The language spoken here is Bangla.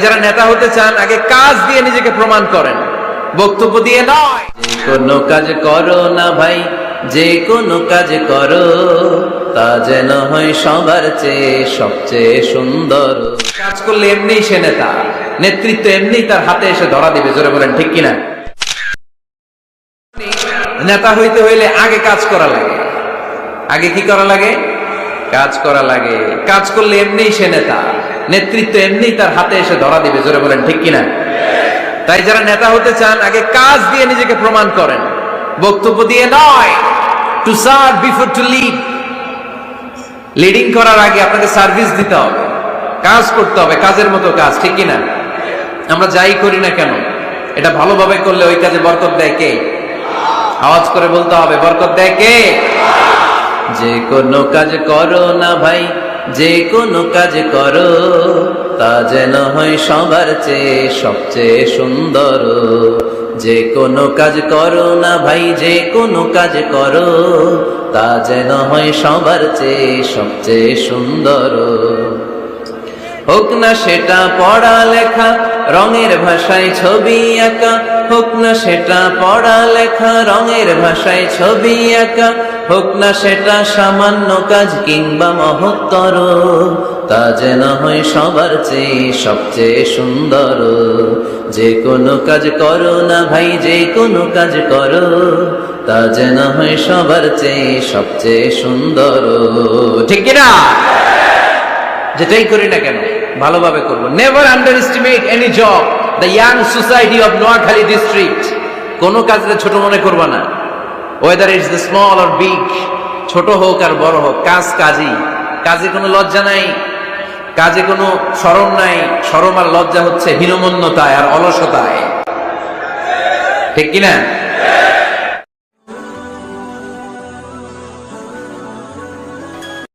যারা নেতা হতে চান আগে কাজ দিয়ে নিজেকে প্রমাণ করেন, বক্তব্য দিয়ে নয়। যে কোনো কাজ করো না ভাই, যে কোনো কাজ করো, তা যেন হয় সবার চেয়ে সবচেয়ে সুন্দর। কাজ করলে এমনি সে নেতা, নেতৃত্ব এমনি তার হাতে এসে ধরা দিবে। জোরে বলেন ঠিক কিনা? নেতা হইতে হইলে আগে কাজ করা লাগে। আগে কি করা লাগে? কাজ করা লাগে। কাজ করলে এমনি সে নেতা, নেতৃত্ব এমনি তার হাতে এসে ধরা দিবে। জোরে বলেন ঠিক কিনা? তাই যারা নেতা হতে চান আগে কাজ দিয়ে নিজেকে প্রমাণ করেন, বক্তব্য দিয়ে নয়। To serve before to lead. Leading করার আগে আপনাকে সার্ভিস দিতে হবে, কাজ করতে হবে, কাজের মতো কাজ। ঠিক কিনা? আমরা যাই করি না কেন, এটা ভালোভাবে করলে ওই কাজে বরকত দেয় কে? আওয়াজ করে বলতে হবে, বরকত দেয় কে? যে কোনো কাজ করো না ভাই, যে কোনো কাজ করো, তা যেন হয় সবার চেয়ে সবচেয়ে সুন্দর। যে কোনো কাজ করো না ভাই, যে কোনো কাজ করো, তা যেন হয় সবার চেয়ে সবচেয়ে সুন্দর। হোক না সেটা পড়া লেখা, রঙের ভাষায় ছবি আঁকা, হোক না সেটা পড়া লেখা, রঙের ভাষায় ছবি আঁকা, হোক না সেটা সামান্য কাজ কিংবা মহত্তর, তা যেন হয় সবার চেয়ে সবচেয়ে সুন্দর। যে কোনো কাজ করো না ভাই, যে কোনো কাজ করো, তা যেন হয় সবার চেয়ে সবচেয়ে সুন্দর। ঠিক কিনা? যেটাই করি না কেন ভালোভাবে করবো। Never under estimate any job. The young society of Noakhali district. কোনো কাজে ছোট মনে করবা না, whether it's the small or big. ছোট হোক আর বড় হোক, কাজ কাজই। কাজে কোনো লজ্জা নাই, কাজে কোনো শরম নাই। শরম আর লজ্জা হচ্ছে হীনমন্যতায় আর অলসতায়। ঠিক কিনা?